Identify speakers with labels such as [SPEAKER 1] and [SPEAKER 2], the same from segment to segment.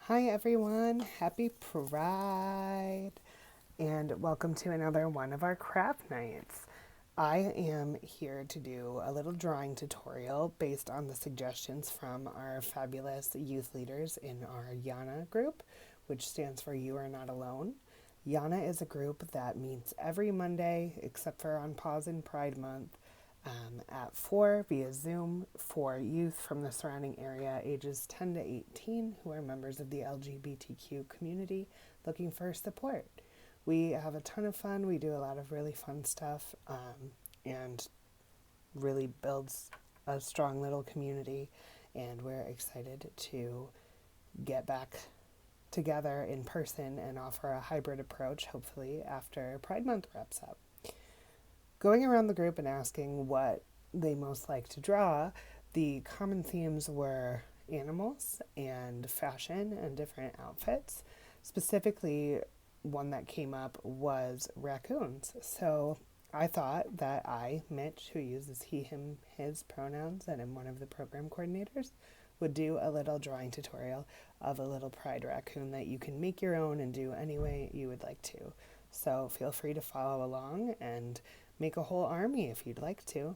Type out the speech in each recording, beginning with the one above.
[SPEAKER 1] Hi everyone, happy Pride, and welcome to another one of our craft nights. I am here to do a little drawing tutorial based on the suggestions from our fabulous youth leaders in our YANA group, which stands for You Are Not Alone. YANA is a group that meets every Monday except for on pause in Pride Month at 4 via Zoom for youth from the surrounding area ages 10 to 18 who are members of the LGBTQ community looking for support. We have a ton of fun. We do a lot of really fun stuff and really builds a strong little community. And we're excited to get back together in person and offer a hybrid approach, hopefully, after Pride Month wraps up. Going around the group and asking what they most like to draw, the common themes were animals and fashion and different outfits. Specifically, one that came up was raccoons. So I thought that Mitch, who uses he, him, his pronouns, and I'm one of the program coordinators, would do a little drawing tutorial of a little pride raccoon that you can make your own and do any way you would like to. So feel free to follow along and make a whole army if you'd like to.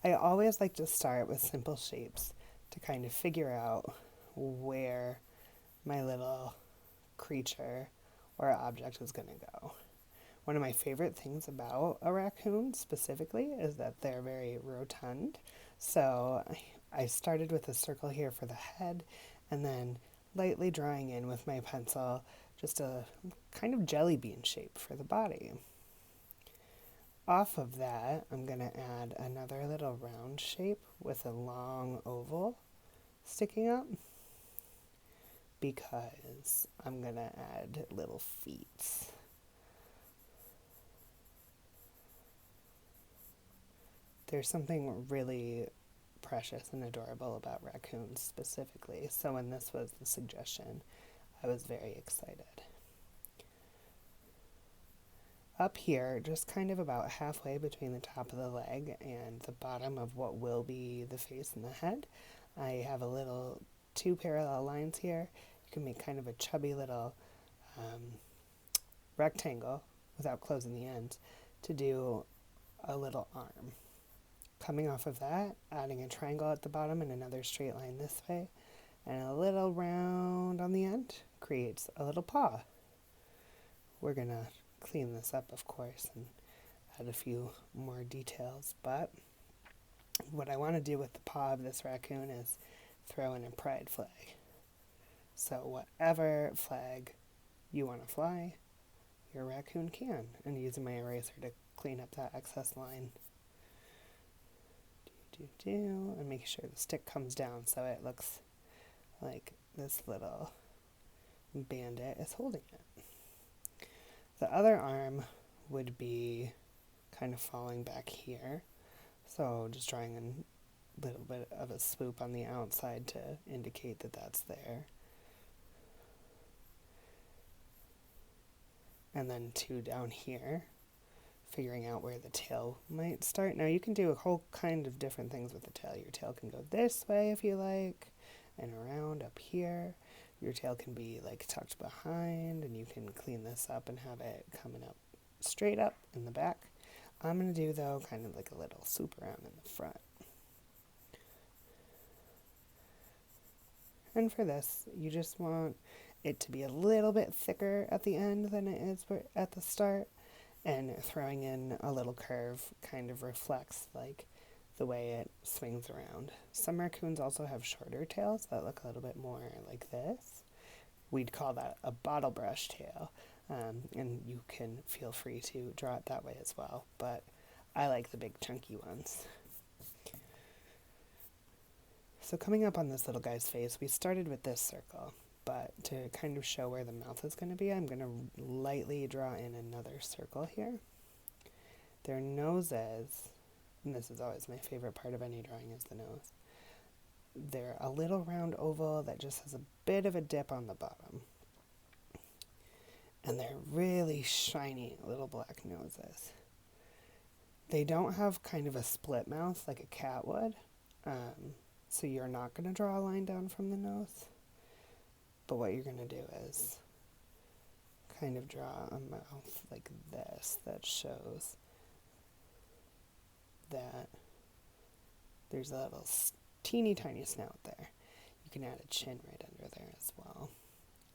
[SPEAKER 1] I always like to start with simple shapes to kind of figure out where my little creature or object is going to go. One of my favorite things about a raccoon specifically is that they're very rotund. So I started with a circle here for the head and then lightly drawing in with my pencil just a kind of jelly bean shape for the body. Off of that, I'm going to add another little round shape with a long oval sticking up because I'm going to add little feet. There's something really precious and adorable about raccoons specifically, so when this was the suggestion, I was very excited. Up here, just kind of about halfway between the top of the leg and the bottom of what will be the face and the head, I have a little two parallel lines here. You can make kind of a chubby little rectangle without closing the ends to do a little arm. Coming off of that, adding a triangle at the bottom and another straight line this way, and a little round on the end creates a little paw. We're going to clean this up, of course, and add a few more details, but what I want to do with the paw of this raccoon is throw in a pride flag. So whatever flag you want to fly, your raccoon can. And using my eraser to clean up that excess line. And making sure the stick comes down so it looks like this little bandit is holding it. The other arm would be kind of falling back here. So just drawing a little bit of a swoop on the outside to indicate that that's there. And then two down here, figuring out where the tail might start. Now you can do a whole kind of different things with the tail. Your tail can go this way if you like, and around up here. Your tail can be like tucked behind, and you can clean this up and have it coming up straight up in the back. I'm going to do, though, kind of like a little swoop around in the front. And for this, you just want it to be a little bit thicker at the end than it is at the start. And throwing in a little curve kind of reflects like the way it swings around. Some raccoons also have shorter tails that look a little bit more like this. We'd call that a bottle brush tail, and you can feel free to draw it that way as well, but I like the big chunky ones. So coming up on this little guy's face, we started with this circle. But to kind of show where the mouth is going to be, I'm going to lightly draw in another circle here. Their noses, and this is always my favorite part of any drawing, is the nose. They're a little round oval that just has a bit of a dip on the bottom. And they're really shiny little black noses. They don't have kind of a split mouth like a cat would. So you're not going to draw a line down from the nose, but what you're going to do is kind of draw a mouth like this that shows that there's a little teeny tiny snout there. You can add a chin right under there as well.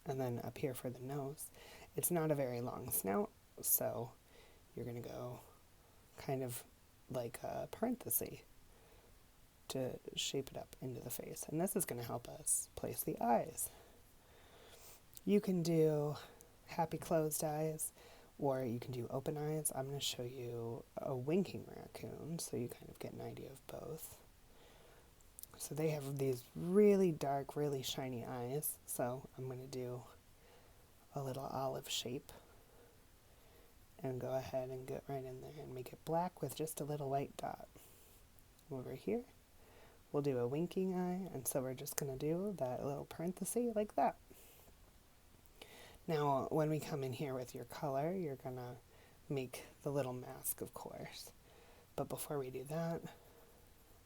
[SPEAKER 1] And then up here for the nose, it's not a very long snout, so you're going to go kind of like a parenthesis to shape it up into the face. And this is going to help us place the eyes. You can do happy closed eyes, or you can do open eyes. I'm going to show you a winking raccoon, so you kind of get an idea of both. So they have these really dark, really shiny eyes. So I'm going to do a little olive shape and go ahead and get right in there and make it black with just a little white dot. Over here, we'll do a winking eye, and so we're just going to do that little parenthesis like that. Now, when we come in here with your color, you're going to make the little mask, of course. But before we do that,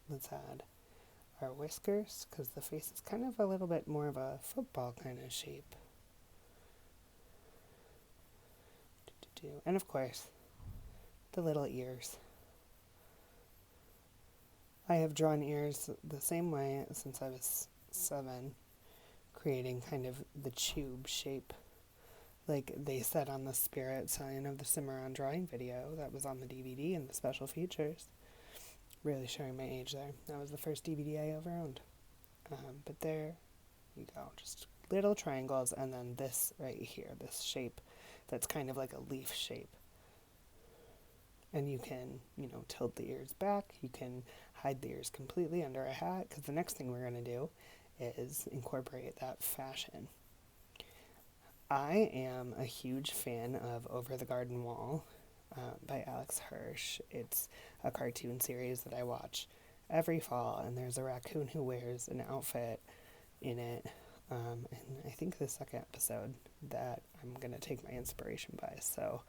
[SPEAKER 1] let's add our whiskers, because the face is kind of a little bit more of a football kind of shape. And of course, the little ears. I have drawn ears the same way since I was 7, creating kind of the tube shape, like they said on the Spirit Sign of the Cimarron drawing video that was on the DVD and the special features. Really showing my age there. That was the first DVD I ever owned. But there you go, just little triangles, and then this right here, this shape that's kind of like a leaf shape. And you can, tilt the ears back. You can hide the ears completely under a hat, because the next thing we're going to do is incorporate that fashion. I am a huge fan of Over the Garden Wall by Alex Hirsch. It's a cartoon series that I watch every fall, and there's a raccoon who wears an outfit in it. And I think the second episode that I'm going to take my inspiration by. So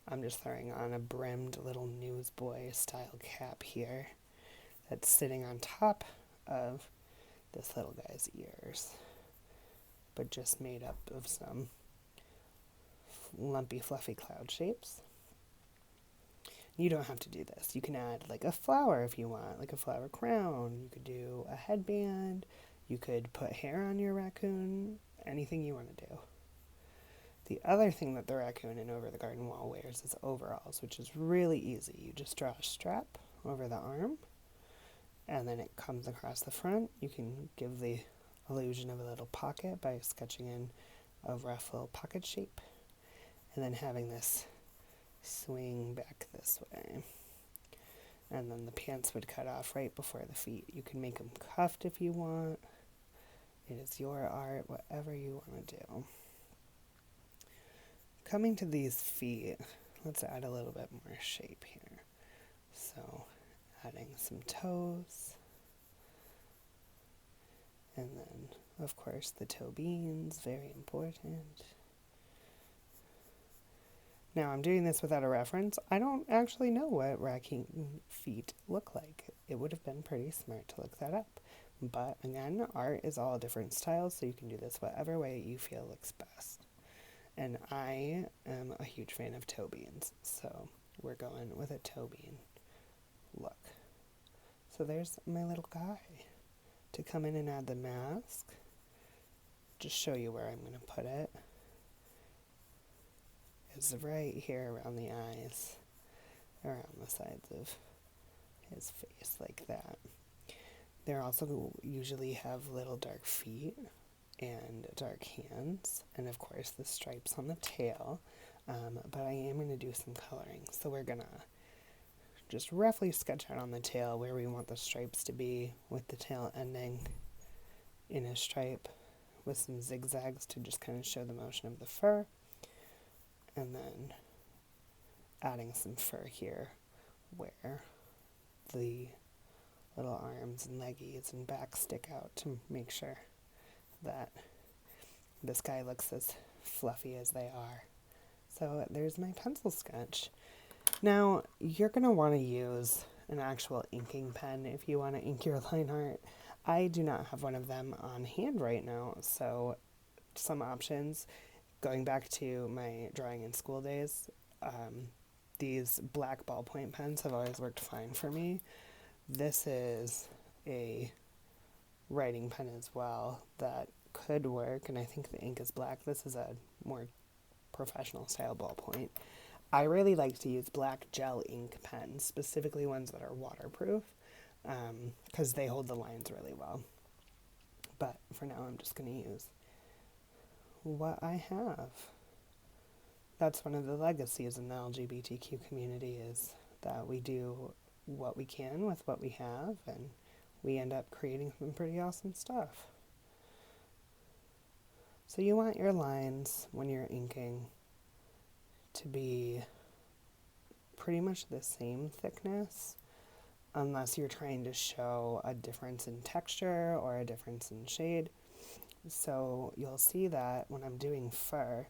[SPEAKER 1] I'm just throwing on a brimmed little newsboy style cap here that's sitting on top of this little guy's ears, but just made up of some lumpy, fluffy cloud shapes. You don't have to do this. You can add like a flower if you want, like a flower crown. You could do a headband. You could put hair on your raccoon, anything you want to do. The other thing that the raccoon in Over the Garden Wall wears is overalls, which is really easy. You just draw a strap over the arm, and then it comes across the front. You can give the illusion of a little pocket by sketching in a rough little pocket shape, and then having this swing back this way. And then the pants would cut off right before the feet. You can make them cuffed if you want. It is your art, whatever you want to do. Coming to these feet, let's add a little bit more shape here. So, adding some toes. And then, of course, the toe beans, very important. Now, I'm doing this without a reference. I don't actually know what raccoon feet look like. It would have been pretty smart to look that up. But again, art is all different styles, so you can do this whatever way you feel looks best. And I am a huge fan of toe beans, so we're going with a toe bean look. So there's my little guy. To come in and add the mask, just show you where I'm going to put it. It's right here around the eyes, around the sides of his face, like that. They also usually have little dark feet and dark hands, and of course the stripes on the tail, but I am going to do some coloring. So we're going to just roughly sketch out on the tail where we want the stripes to be, with the tail ending in a stripe with some zigzags to just kind of show the motion of the fur, and then adding some fur here where the little arms and leggies and back stick out to make sure that this guy looks as fluffy as they are. So there's my pencil sketch. Now, you're going to want to use an actual inking pen if you want to ink your line art. I do not have one of them on hand right now, so some options. Going back to my drawing in school days, these black ballpoint pens have always worked fine for me. This is a writing pen as well that could work, and I think the ink is black. This is a more professional style ballpoint. I really like to use black gel ink pens, specifically ones that are waterproof, because they hold the lines really well. But for now, I'm just going to use what I have. That's one of the legacies in the LGBTQ community, is that we do what we can with what we have, and we end up creating some pretty awesome stuff. So you want your lines when you're inking to be pretty much the same thickness, unless you're trying to show a difference in texture or a difference in shade. So you'll see that when I'm doing fur,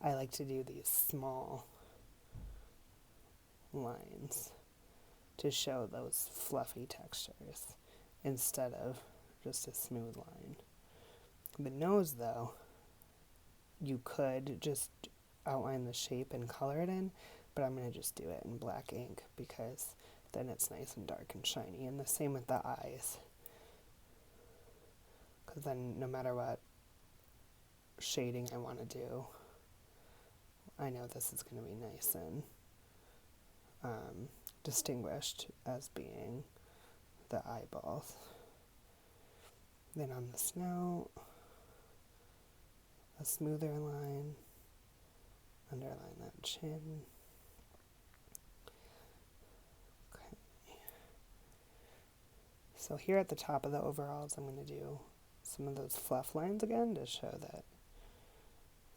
[SPEAKER 1] I like to do these small lines to show those fluffy textures instead of just a smooth line. The nose, though, you could just outline the shape and color it in, but I'm going to just do it in black ink because then it's nice and dark and shiny. And the same with the eyes, because then no matter what shading I want to do, I know this is going to be nice and distinguished as being the eyeballs. Then on the snout, a smoother line, underline that chin. Okay. So here at the top of the overalls, I'm going to do some of those fluff lines again to show that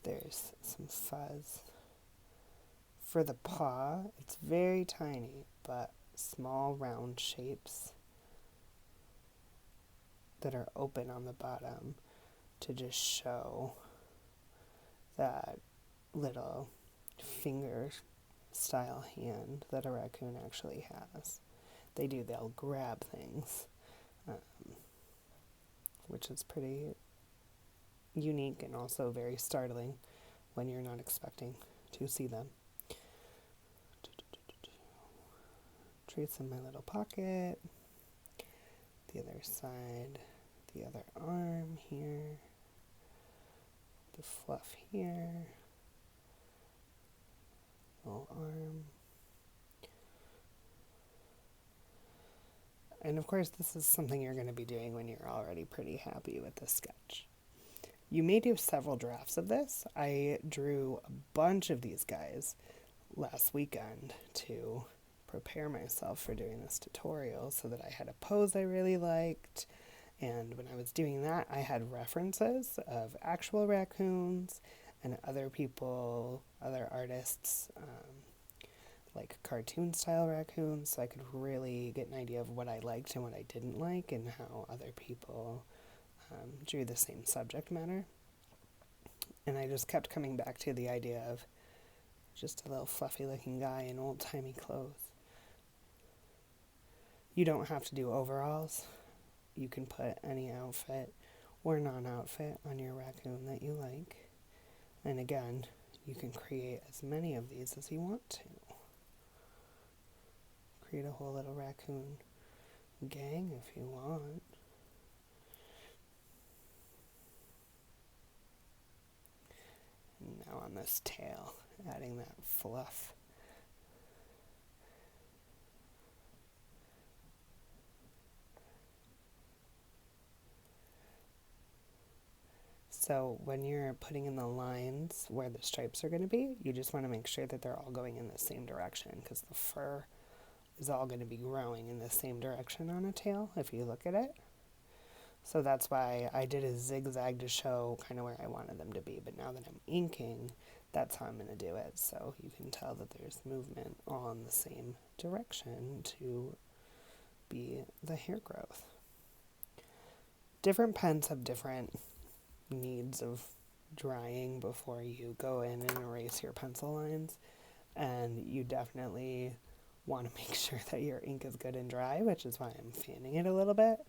[SPEAKER 1] there's some fuzz. For the paw, it's very tiny, but small round shapes that are open on the bottom to just show that little finger style hand that a raccoon actually has. They'll grab things, which is pretty unique and also very startling when you're not expecting to see them. Trace in my little pocket, the other side, the other arm here, the fluff here, little arm. And of course, this is something you're going to be doing when you're already pretty happy with the sketch. You may do several drafts of this. I drew a bunch of these guys last weekend to prepare myself for doing this tutorial so that I had a pose I really liked. And when I was doing that, I had references of actual raccoons and other people, other artists, like cartoon style raccoons, so I could really get an idea of what I liked and what I didn't like and how other people drew the same subject matter. And I just kept coming back to the idea of just a little fluffy looking guy in old-timey clothes. You don't have to do overalls. You can put any outfit or non-outfit on your raccoon that you like. And again, you can create as many of these as you want to. Create a whole little raccoon gang if you want. And now on this tail, adding that fluff. So when you're putting in the lines where the stripes are going to be, you just want to make sure that they're all going in the same direction, because the fur is all going to be growing in the same direction on a tail if you look at it. So that's why I did a zigzag to show kind of where I wanted them to be. But now that I'm inking, that's how I'm going to do it. So you can tell that there's movement all in the same direction to be the hair growth. Different pens have different needs of drying before you go in and erase your pencil lines. And you definitely want to make sure that your ink is good and dry, which is why I'm fanning it a little bit.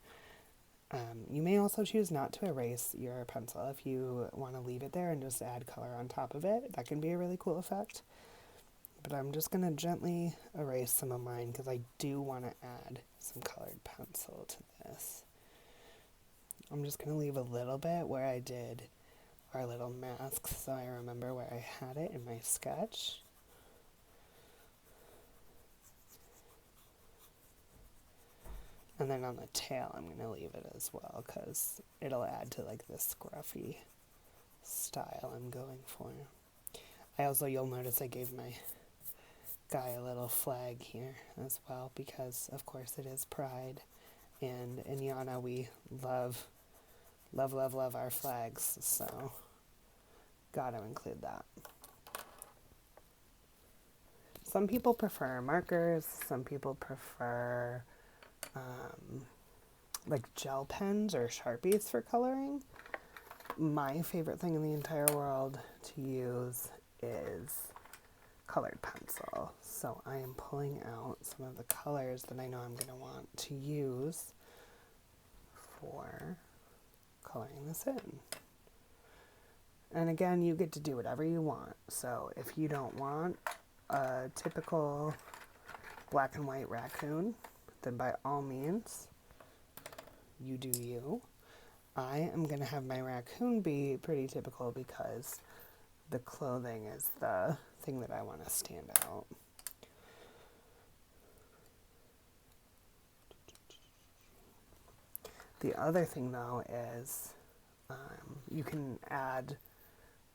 [SPEAKER 1] You may also choose not to erase your pencil if you want to leave it there and just add color on top of it. That can be a really cool effect. But I'm just going to gently erase some of mine because I do want to add some colored pencil to this. I'm just going to leave a little bit where I did our little masks so I remember where I had it in my sketch. And then on the tail, I'm going to leave it as well because it'll add to like this scruffy style I'm going for. You'll notice I gave my guy a little flag here as well because, of course, it is Pride. And in YANA, we love our flags, so gotta include that. Some people prefer markers, some people prefer like gel pens or Sharpies for coloring. My favorite thing in the entire world to use is colored pencil. So I am pulling out some of the colors that I know I'm going to want to use for coloring this in. And again, you get to do whatever you want. So if you don't want a typical black and white raccoon, then by all means, you do you. I am going to have my raccoon be pretty typical because the clothing is the thing that I want to stand out. The other thing though is you can add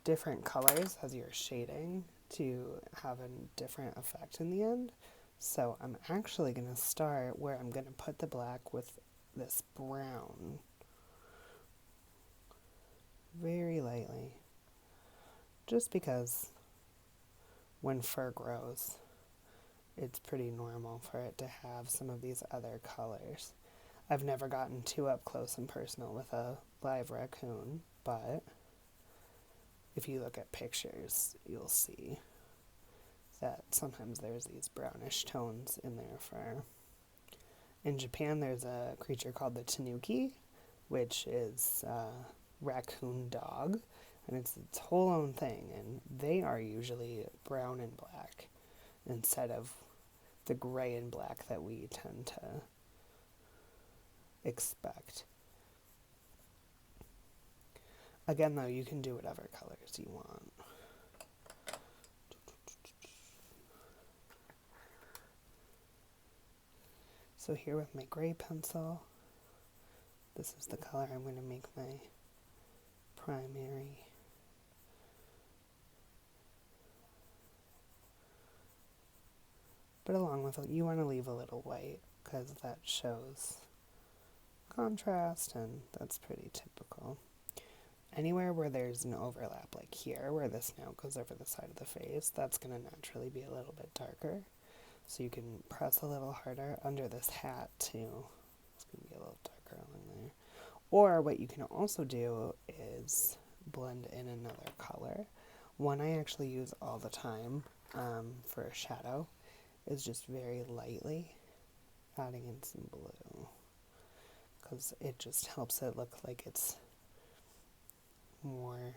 [SPEAKER 1] different colors as you're shading to have a different effect in the end. So I'm actually going to start where I'm going to put the black with this brown very lightly, just because when fur grows, it's pretty normal for it to have some of these other colors. I've never gotten too up close and personal with a live raccoon, but if you look at pictures, you'll see that sometimes there's these brownish tones in their fur. In Japan, there's a creature called the tanuki, which is a raccoon dog, and it's its whole own thing, and they are usually brown and black instead of the gray and black that we tend to expect. Again, though, you can do whatever colors you want. So here with my gray pencil, this is the color I'm going to make my primary. But along with it, you want to leave a little white because that shows contrast, and that's pretty typical. Anywhere where there's an overlap, like here, where the snout goes over the side of the face, that's going to naturally be a little bit darker. So you can press a little harder under this hat too. It's going to be a little darker along there. Or what you can also do is blend in another color. One I actually use all the time for a shadow is just very lightly adding in some blue, because it just helps it look like it's more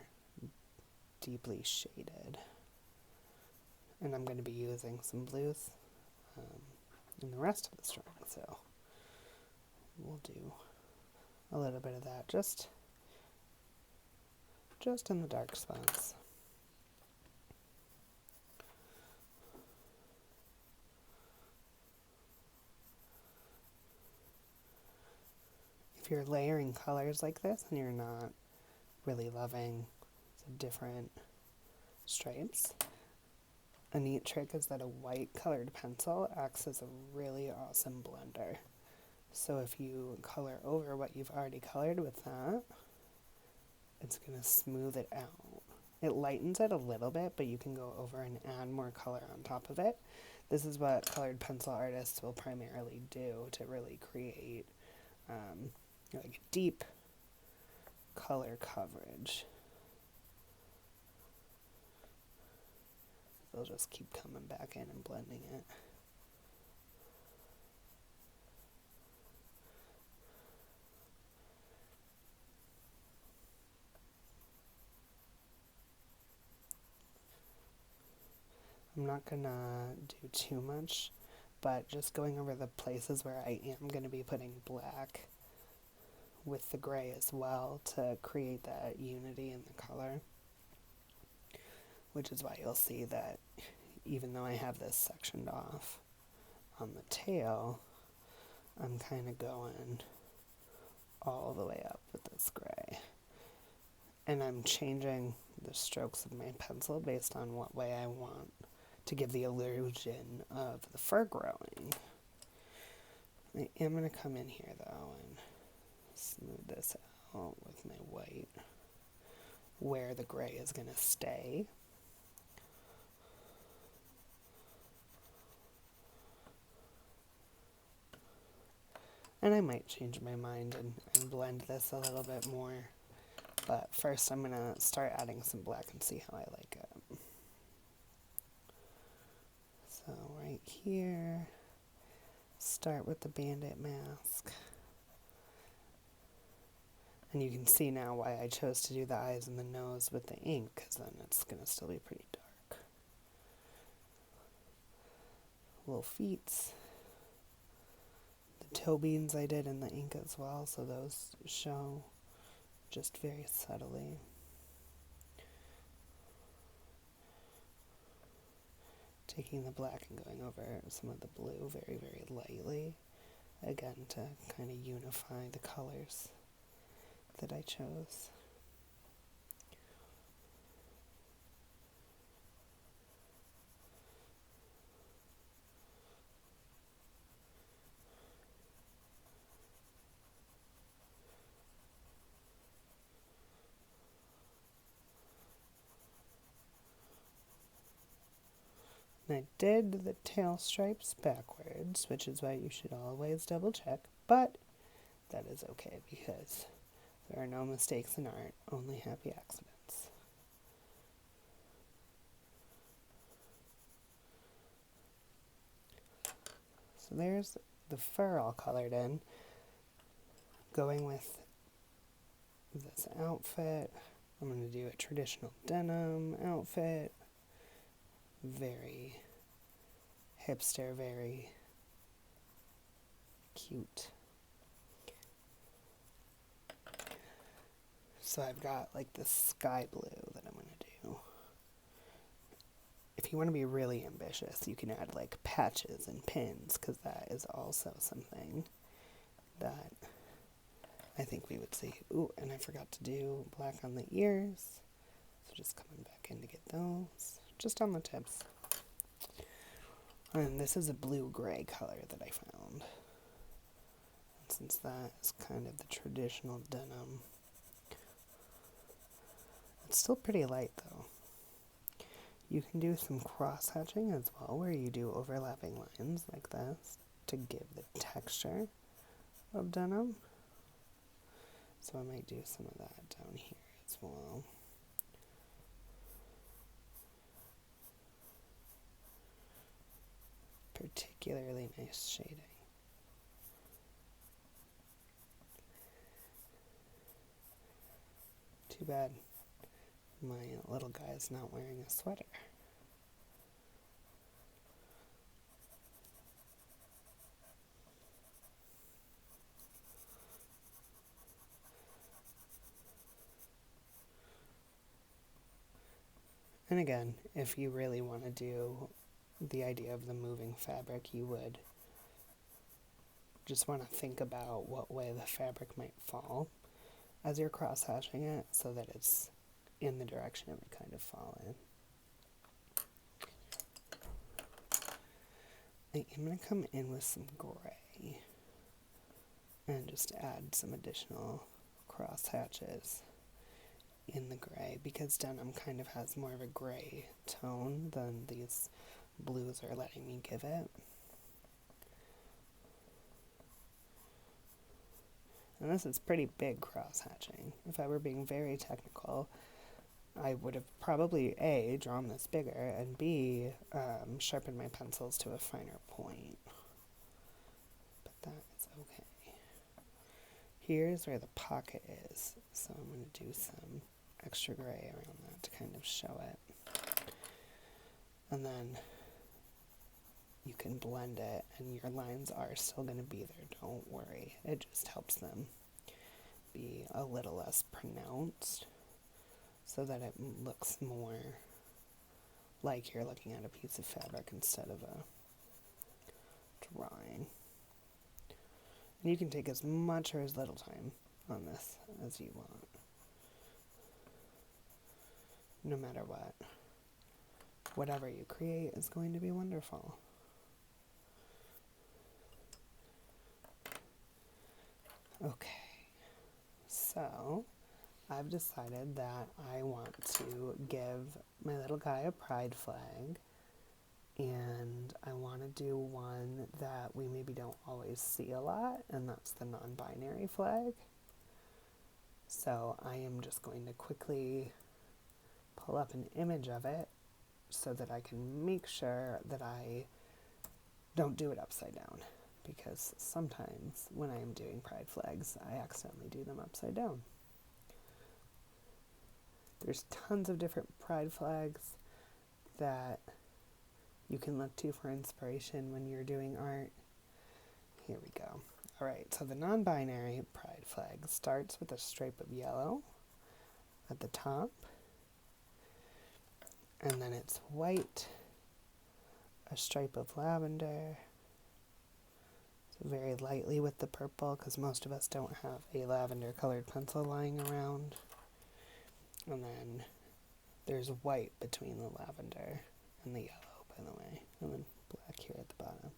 [SPEAKER 1] deeply shaded. And I'm going to be using some blues in the rest of the drawing, so we'll do a little bit of that just in the dark spots. If you're layering colors like this and you're not really loving the different stripes, a neat trick is that a white colored pencil acts as a really awesome blender. So if you color over what you've already colored with that, it's going to smooth it out. It lightens it a little bit, but you can go over and add more color on top of it. This is what colored pencil artists will primarily do to really create like deep color coverage. They'll just keep coming back in and blending it. I'm not gonna do too much, but just going over the places where I am gonna be putting black with the gray as well to create that unity in the color, which is why you'll see that even though I have this sectioned off on the tail, I'm kind of going all the way up with this gray. And I'm changing the strokes of my pencil based on what way I want to give the illusion of the fur growing. I am going to come in here though and smooth this out with my white where the gray is going to stay. And I might change my mind and blend this a little bit more. But first I'm going to start adding some black and see how I like it. So right here, start with the bandit mask. And you can see now why I chose to do the eyes and the nose with the ink, because then it's going to still be pretty dark. Little feet. The toe beans I did in the ink as well, so those show just very subtly. Taking the black and going over some of the blue very, very lightly, again to kind of unify the colors that I chose. And I did the tail stripes backwards, which is why you should always double check, but that is okay because there are no mistakes in art, only happy accidents. So there's the fur all colored in. Going with this outfit, I'm going to do a traditional denim outfit. Very hipster, very cute. So I've got like this sky blue that I'm going to do. If you want to be really ambitious, you can add like patches and pins, because that is also something that I think we would see. Ooh, and I forgot to do black on the ears. So just coming back in to get those. Just on the tips. And this is a blue-gray color that I found. And since that is kind of the traditional denim, it's still pretty light though. You can do some cross-hatching as well, where you do overlapping lines like this to give the texture of denim. So I might do some of that down here as well. Particularly nice shading. Too bad my little guy is not wearing a sweater. And again, if you really want to do the idea of the moving fabric, you would just want to think about what way the fabric might fall as you're cross-hatching it so that it's in the direction it would kind of fall in. I'm going to come in with some gray and just add some additional cross-hatches in the gray, because denim kind of has more of a gray tone than these blues are letting me give it. And this is pretty big cross-hatching. If I were being very technical, I would have probably A, drawn this bigger, and B, sharpened my pencils to a finer point. But that is okay. Here's where the pocket is, so I'm going to do some extra gray around that to kind of show it. and then you can blend it and your lines are still going to be there. Don't worry. It just helps them be a little less pronounced so that it looks more like you're looking at a piece of fabric instead of a drawing. And you can take as much or as little time on this as you want, no matter what. Whatever you create is going to be wonderful. Okay, so I've decided that I want to give my little guy a pride flag, and I want to do one that we maybe don't always see a lot, and that's the non-binary flag. So I am just going to quickly pull up an image of it so that I can make sure that I don't do it upside down. Because sometimes when I am doing pride flags, I accidentally do them upside down. There's tons of different pride flags that you can look to for inspiration when you're doing art. Here we go. All right, so the non-binary pride flag starts with a stripe of yellow at the top, and then it's white, a stripe of lavender, very lightly with the purple because most of us don't have a lavender colored pencil lying around. And then there's white between the lavender and the yellow, by the way, and then black here at the bottom.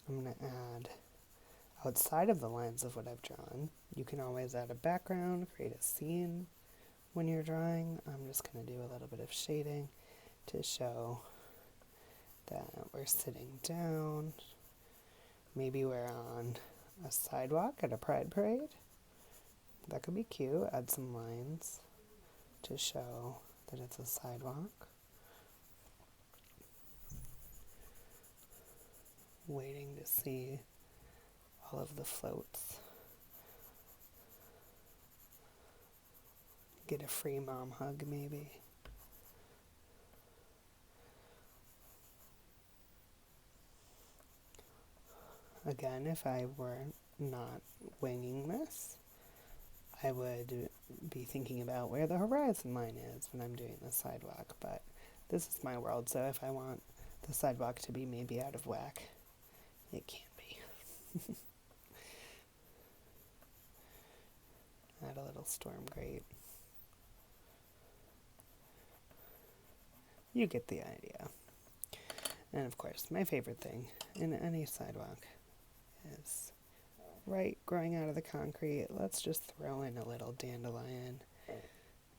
[SPEAKER 1] I'm going to add outside of the lines of what I've drawn. You can always add a background, create a scene when you're drawing. I'm just going to do a little bit of shading to show that we're sitting down. Maybe we're on a sidewalk at a pride parade. That could be cute. Add some lines to show that it's a sidewalk. Waiting to see all of the floats. Get a free mom hug, maybe. Again, if I were not winging this, I would be thinking about where the horizon line is when I'm doing the sidewalk, but this is my world, so if I want the sidewalk to be maybe out of whack, it can be. Add a little storm grate. You get the idea. And of course, my favorite thing in any sidewalk is right growing out of the concrete. Let's just throw in a little dandelion,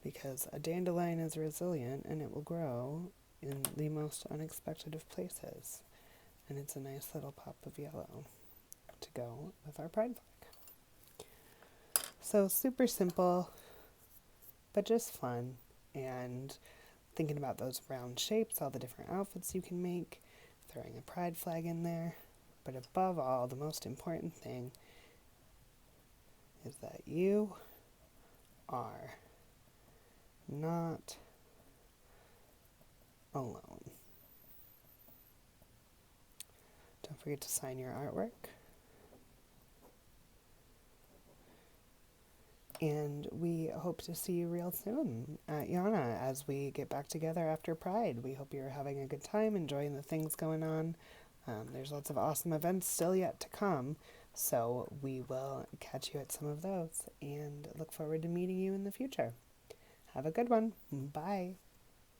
[SPEAKER 1] because a dandelion is resilient and it will grow in the most unexpected of places. And it's a nice little pop of yellow to go with our pride flag. So super simple, but just fun, and thinking about those round shapes, all the different outfits you can make, throwing a pride flag in there. But above all, the most important thing is that you are not alone. Don't forget to sign your artwork. And we hope to see you real soon at YANA as we get back together after Pride. We hope you're having a good time, enjoying the things going on. There's lots of awesome events still yet to come, so we will catch you at some of those and look forward to meeting you in the future. Have a good one. Bye.